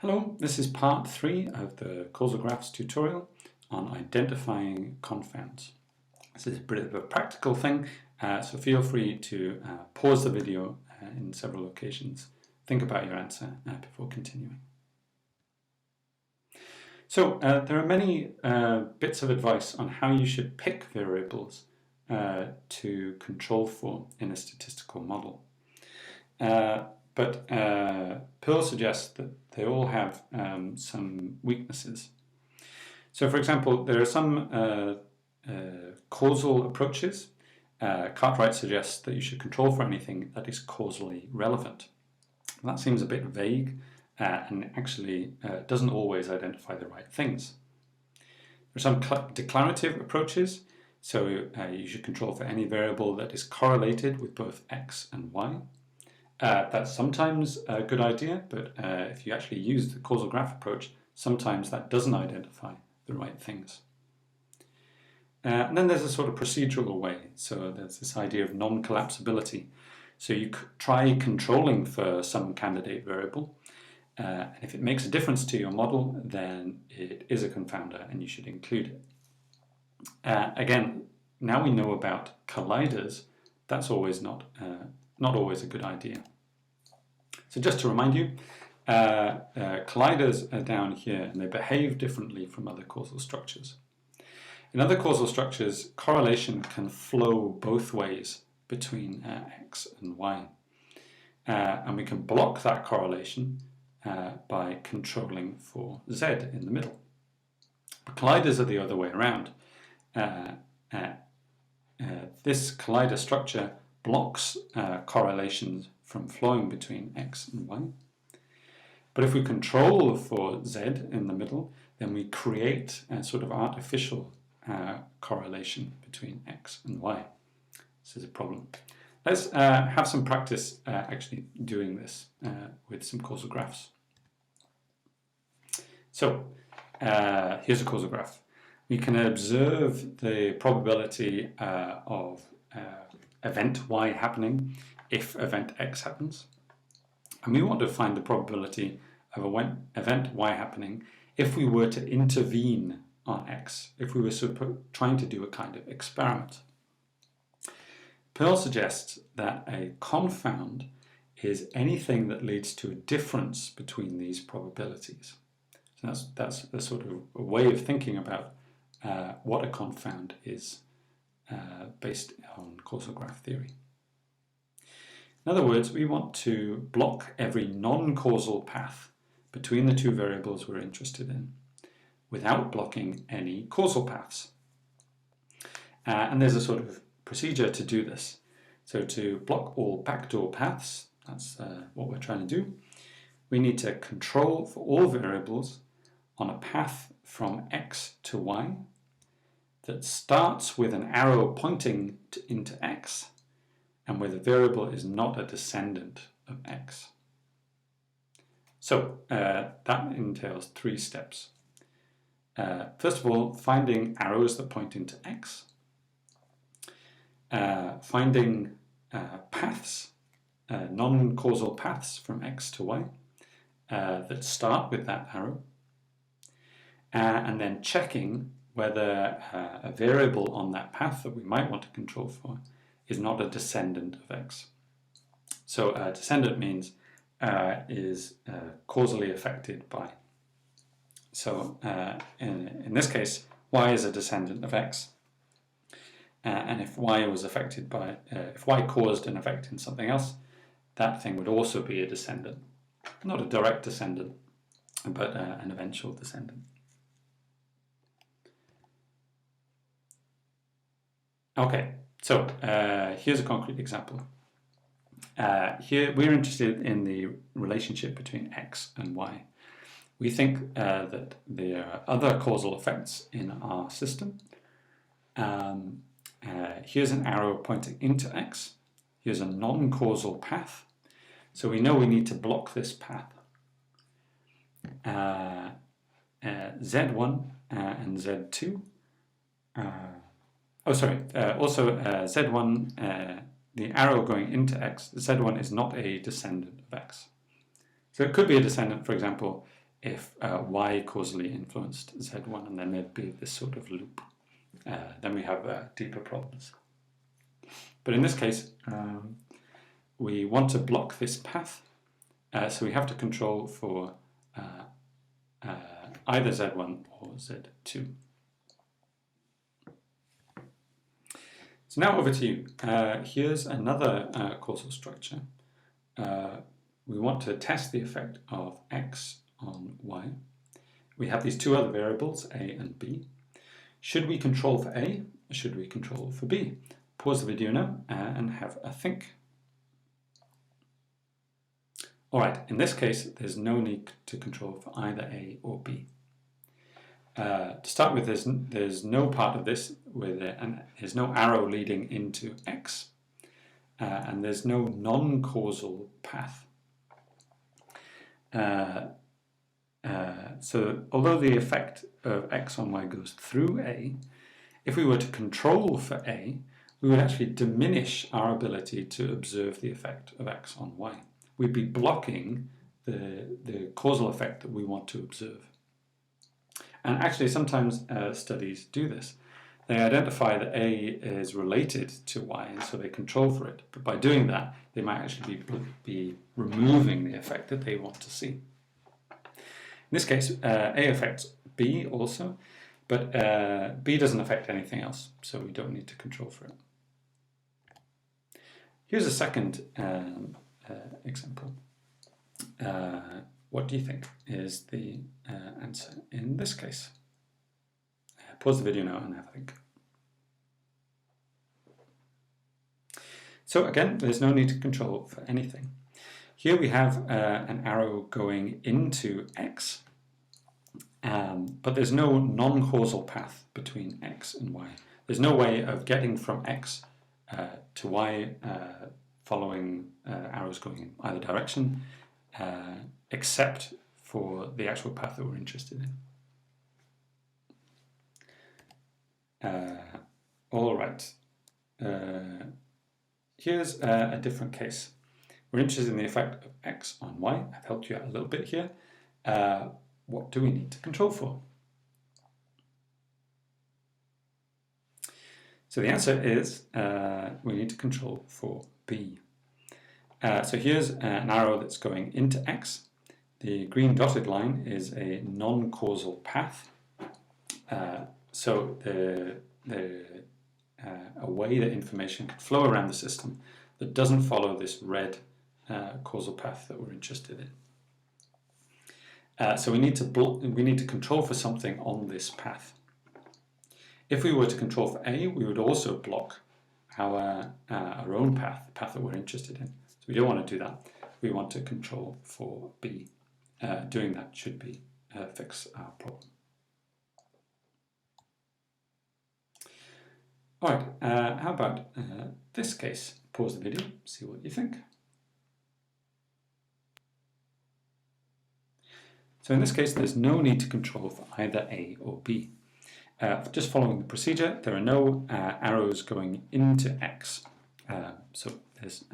Hello, this is part 3 of the causal graphs tutorial on identifying confounds. This is a bit of a practical thing, so feel free to pause the video in several occasions. Think about your answer before continuing. So there are many bits of advice on how you should pick variables to control for in a statistical model. But Pearl suggests that they all have some weaknesses. So for example, there are some causal approaches. Cartwright suggests that you should control for anything that is causally relevant. That seems a bit vague and actually doesn't always identify the right things. There are some declarative approaches. So you should control for any variable that is correlated with both x and y. That's sometimes a good idea, but if you actually use the causal graph approach, sometimes that doesn't identify the right things. And then there's a sort of procedural way. So there's this idea of non-collapsibility. So you try controlling for some candidate variable, and if it makes a difference to your model, then it is a confounder and you should include it. Again, now we know about colliders, that's always not always a good idea. So just to remind you, colliders are down here and they behave differently from other causal structures. In other causal structures, correlation can flow both ways between x and y. And we can block that correlation by controlling for z in the middle. But colliders are the other way around. This collider structure blocks correlations from flowing between x and y. But if we control for z in the middle, then we create a sort of artificial correlation between x and y. This is a problem. Let's have some practice actually doing this with some causal graphs. So here's a causal graph. We can observe the probability of event y happening if event x happens. And we want to find the probability of event y happening if we were to intervene on x, if we were trying to do a kind of experiment. Pearl suggests that a confound is anything that leads to a difference between these probabilities. So that's a sort of a way of thinking about what a confound is based on causal graph theory. In other words, we want to block every non-causal path between the two variables we're interested in without blocking any causal paths. And there's a sort of procedure to do this. So to block all backdoor paths, that's what we're trying to do, we need to control for all variables on a path from x to y that starts with an arrow pointing into x and where the variable is not a descendant of x. So that entails 3 steps. First of all, finding arrows that point into x. Finding paths, non-causal paths from x to y that start with that arrow. And then checking whether a variable on that path that we might want to control for is not a descendant of x. So a descendant means is causally affected by. So in this case, y is a descendant of x. And if y was affected by, if y caused an effect in something else, that thing would also be a descendant. Not a direct descendant, but an eventual descendant. Okay, so here's a concrete example. Here we're interested in the relationship between x and y. We think that there are other causal effects in our system. Here's an arrow pointing into x. Here's a non-causal path. So we know we need to block this path. Z1 and Z2. Also Z1, the arrow going into x, Z1 is not a descendant of x. So it could be a descendant, for example, if y causally influenced z1, and then there'd be this sort of loop. Then we have deeper problems. But in this case, we want to block this path, so we have to control for either z1 or z2. So now over to you. Here's another causal structure. We want to test the effect of x on y. We have these two other variables, a and b. Should we control for a, or should we control for b? Pause the video now and have a think. Alright, in this case, there's no need to control for either a or b. To start with, there's no part of this and there's no arrow leading into x, and there's no non-causal path. So although the effect of x on y goes through a, if we were to control for a, we would actually diminish our ability to observe the effect of x on y. We'd be blocking the causal effect that we want to observe. And actually sometimes studies do this. They identify that a is related to y, and so they control for it. But by doing that, they might actually be removing the effect that they want to see. In this case, a affects b also, but b doesn't affect anything else, so we don't need to control for it. Here's a second example. What do you think is the answer in this case? Pause the video now and have a think. So again, there's no need to control for anything. Here we have an arrow going into x, but there's no non-causal path between x and y. There's no way of getting from x to y following arrows going in either direction, except for the actual path that we're interested in. All right. Here's a different case. We're interested in the effect of x on y. I've helped you out a little bit here. What do we need to control for? So the answer is we need to control for b. So here's an arrow that's going into x. The green dotted line is a non-causal path. So a way that information can flow around the system that doesn't follow this red causal path that we're interested in. So we need to control for something on this path. If we were to control for a, we would also block our own path, the path that we're interested in. So we don't want to do that. We want to control for b. Doing that should be fix our problem. All right, how about this case? Pause the video, see what you think. So in this case, there's no need to control for either a or b. Just following the procedure, there are no arrows going into x, so there's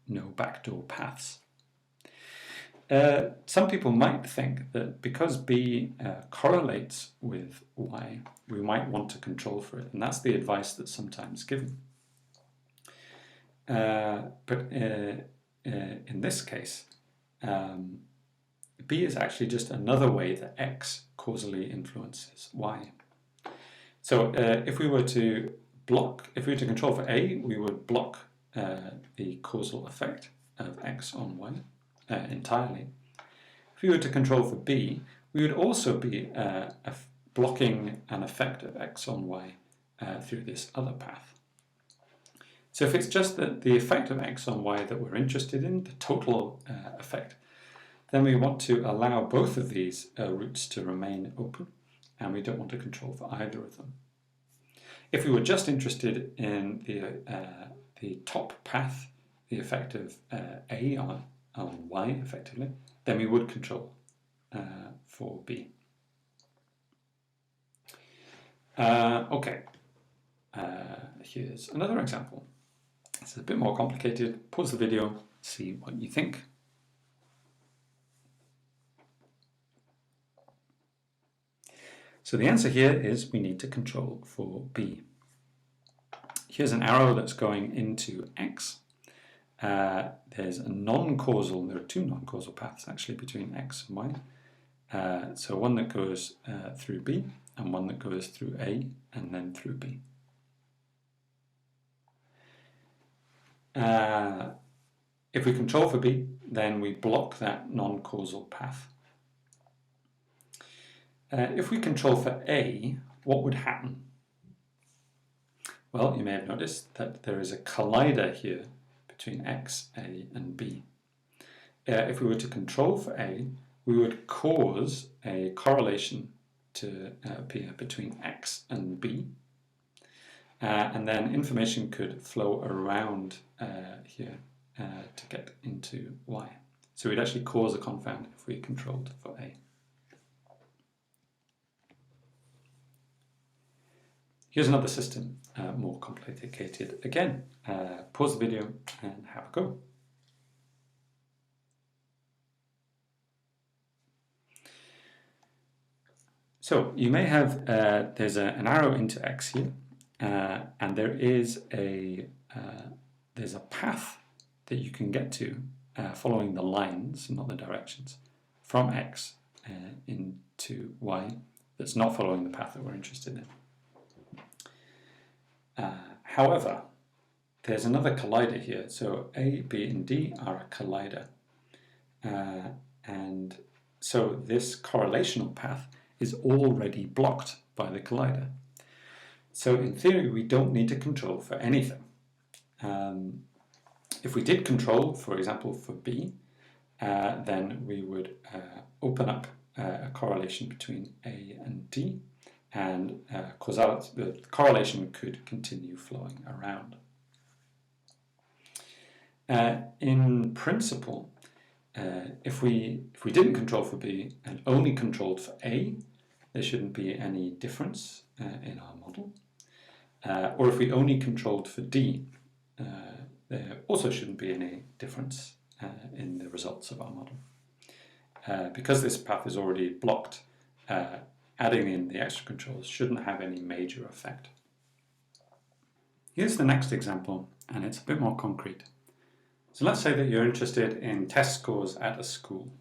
no backdoor paths. Some people might think that because b correlates with y, we might want to control for it, and that's the advice that's sometimes given. But in this case, b is actually just another way that x causally influences y. So if we were to control for a, we would block the causal effect of x on y entirely. If we were to control for b, we would also be blocking an effect of x on y through this other path. So if it's just the effect of x on y that we're interested in, the total effect, then we want to allow both of these routes to remain open, and we don't want to control for either of them. If we were just interested in the top path, the effect of a on y effectively, then we would control for b. Okay, here's another example. It's a bit more complicated. Pause the video, see what you think. So the answer here is we need to control for B. Here's an arrow that's going into X. There's a non-causal, there are two non-causal paths actually between X and Y. So one that goes through B and one that goes through A and then through B. If we control for B, then we block that non-causal path. If we control for A, what would happen? Well, you may have noticed that there is a collider here between X, A, and B. If we were to control for A, we would cause a correlation to appear between X and B. And then information could flow around here to get into Y. So we'd actually cause a confound if we controlled for A. Here's another system, more complicated again. Pause the video and have a go. So you may have, there's an arrow into X here, and there's a path that you can get to following the lines, not the directions, from X into Y that's not following the path that we're interested in. However, there's another collider here. So A, B, and D are a collider. And so this correlational path is already blocked by the collider. So in theory, we don't need to control for anything. If we did control, for example, for B, then we would open up a correlation between A and D, and causality, the correlation could continue flowing around. In principle, if we didn't control for B and only controlled for A, there shouldn't be any difference in our model. Or if we only controlled for D, there also shouldn't be any difference in the results of our model. Because this path is already blocked, adding in the extra controls shouldn't have any major effect. Here's the next example, and it's a bit more concrete. So let's say that you're interested in test scores at a school,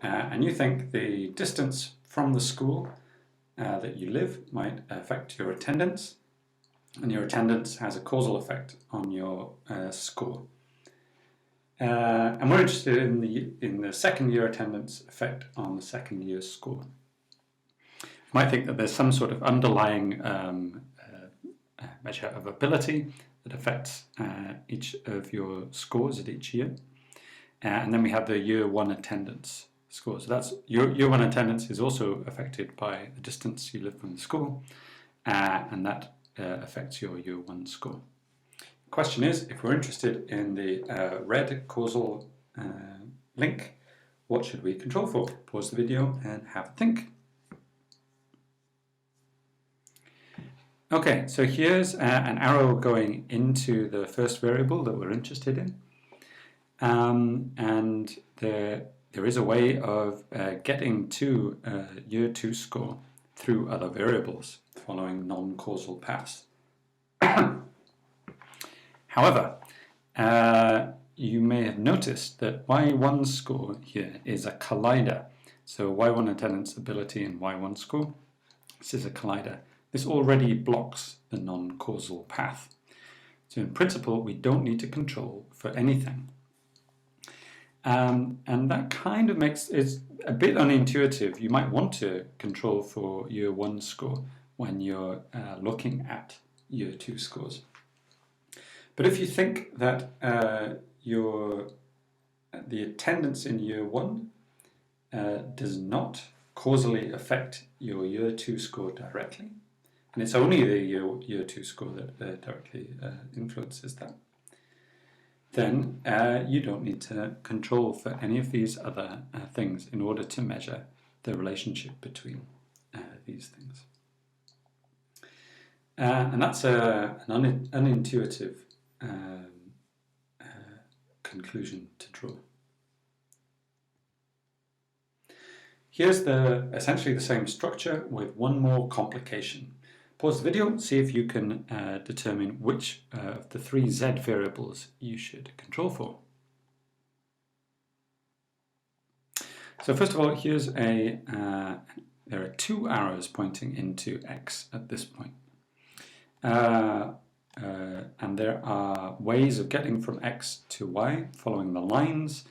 and you think the distance from the school that you live might affect your attendance, and your attendance has a causal effect on your score. And we're interested in the second year attendance effect on the second year score. You might think that there's some sort of underlying measure of ability that affects each of your scores at each year. And then we have the year one attendance score. So that's year one attendance is also affected by the distance you live from the school, and that affects your year one score. The question is, if we're interested in the red causal link, what should we control for? Pause the video and have a think. Okay, so here's an arrow going into the first variable that we're interested in. And there is a way of getting to year two score through other variables following non-causal paths. However, you may have noticed that Y1 score here is a collider. So Y1 attendance ability and Y1 score, this is a collider. This already blocks the non-causal path. So in principle, we don't need to control for anything. And that kind of makes it a bit unintuitive. You might want to control for year one score when you're looking at year two scores. But if you think that the attendance in year one does not causally affect your year two score directly, and it's only the year two score that directly influences that, then you don't need to control for any of these other things in order to measure the relationship between these things. And that's an unintuitive conclusion to draw. Here's essentially the same structure with one more complication. Pause the video, see if you can determine which of the three Z variables you should control for. So first of all, here's there are two arrows pointing into X at this point. And there are ways of getting from X to Y following the lines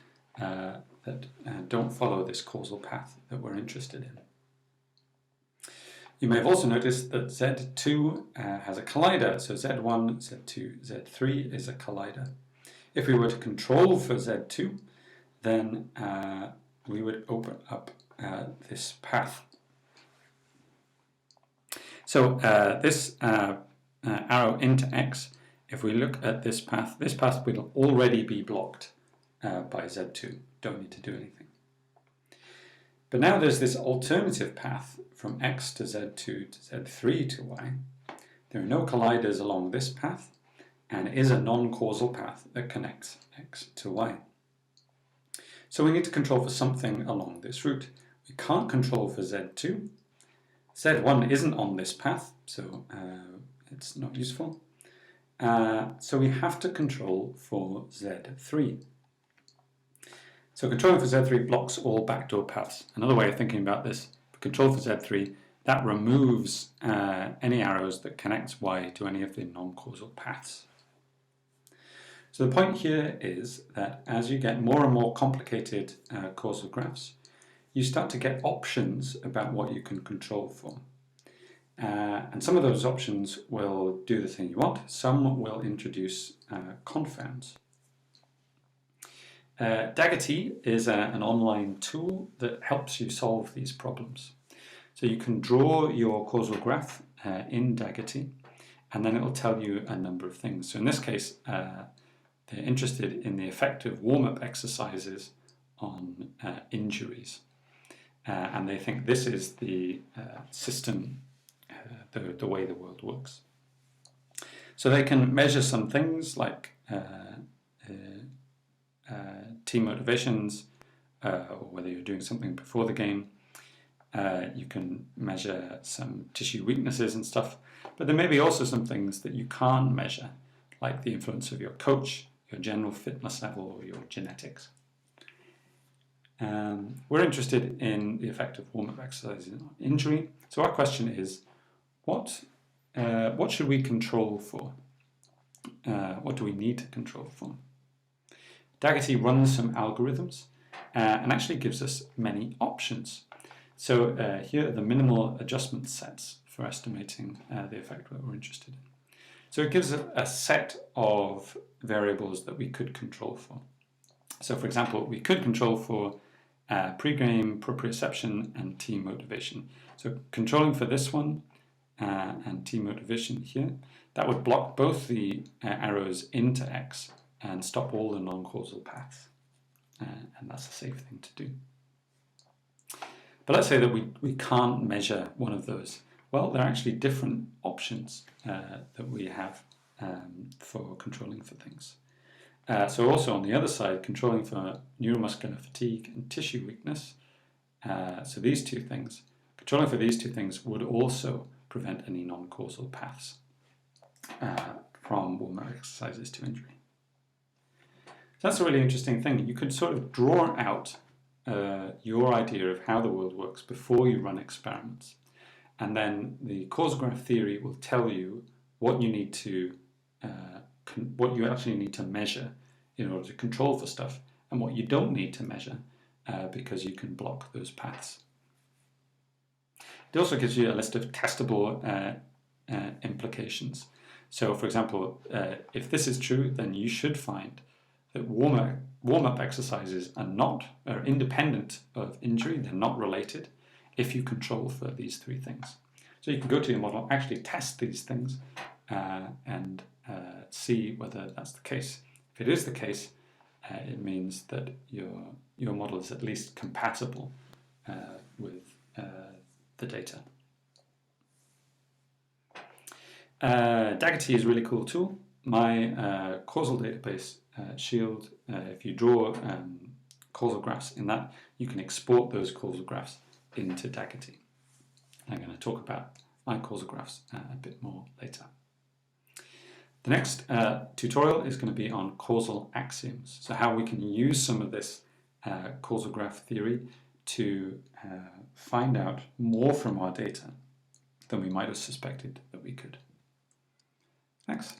that don't follow this causal path that we're interested in. You may have also noticed that Z2 has a collider, so Z1, Z2, Z3 is a collider. If we were to control for Z2, then we would open up this path. So this arrow into X, if we look at this path will already be blocked by Z2. Don't need to do anything. But now there's this alternative path from X to Z2 to Z3 to Y. There are no colliders along this path, and it is a non-causal path that connects X to Y. So we need to control for something along this route. We can't control for Z2. Z1 isn't on this path, so it's not useful. So we have to control for Z3. So controlling for Z3 blocks all backdoor paths. Another way of thinking about this, control for Z3, that removes any arrows that connects Y to any of the non-causal paths. So the point here is that as you get more and more complicated causal graphs, you start to get options about what you can control for. And some of those options will do the thing you want, some will introduce confounds. Daggerty is an online tool that helps you solve these problems. So you can draw your causal graph in Daggerty, and then it will tell you a number of things. So in this case, they're interested in the effect of warm-up exercises on injuries. And they think this is the system, the way the world works. So they can measure some things like team motivations, or whether you're doing something before the game. You can measure some tissue weaknesses and stuff, but there may be also some things that you can't measure, like the influence of your coach, your general fitness level, or your genetics. We're interested in the effect of warm-up exercises on injury. So our question is, what should we control for? What do we need to control for? Daggerty runs some algorithms and actually gives us many options. So here are the minimal adjustment sets for estimating the effect that we're interested in. So it gives a set of variables that we could control for. So for example, we could control for pre-game proprioception and team motivation. So controlling for this one and team motivation here, that would block both the arrows into X and stop all the non-causal paths. And that's a safe thing to do. But let's say that we can't measure one of those. Well, there are actually different options that we have for controlling for things. So also on the other side, controlling for neuromuscular fatigue and tissue weakness. So these two things, controlling for these two things would also prevent any non-causal paths from warm-up exercises to injury. So that's a really interesting thing. You could sort of draw out your idea of how the world works before you run experiments. And then the causal graph theory will tell you what you need to, what you actually need to measure in order to control for stuff, and what you don't need to measure because you can block those paths. It also gives you a list of testable implications. So, for example, if this is true, then you should find that warm-up exercises are independent of injury, they're not related, if you control for these three things. So you can go to your model, actually test these things, and see whether that's the case. If it is the case, it means that your model is at least compatible with the data. Daggerty is a really cool tool. My causal database, Shield, if you draw causal graphs in that, you can export those causal graphs into Daggett. I'm going to talk about causal graphs a bit more later. The next tutorial is going to be on causal axioms, so how we can use some of this causal graph theory to find out more from our data than we might have suspected that we could. Thanks.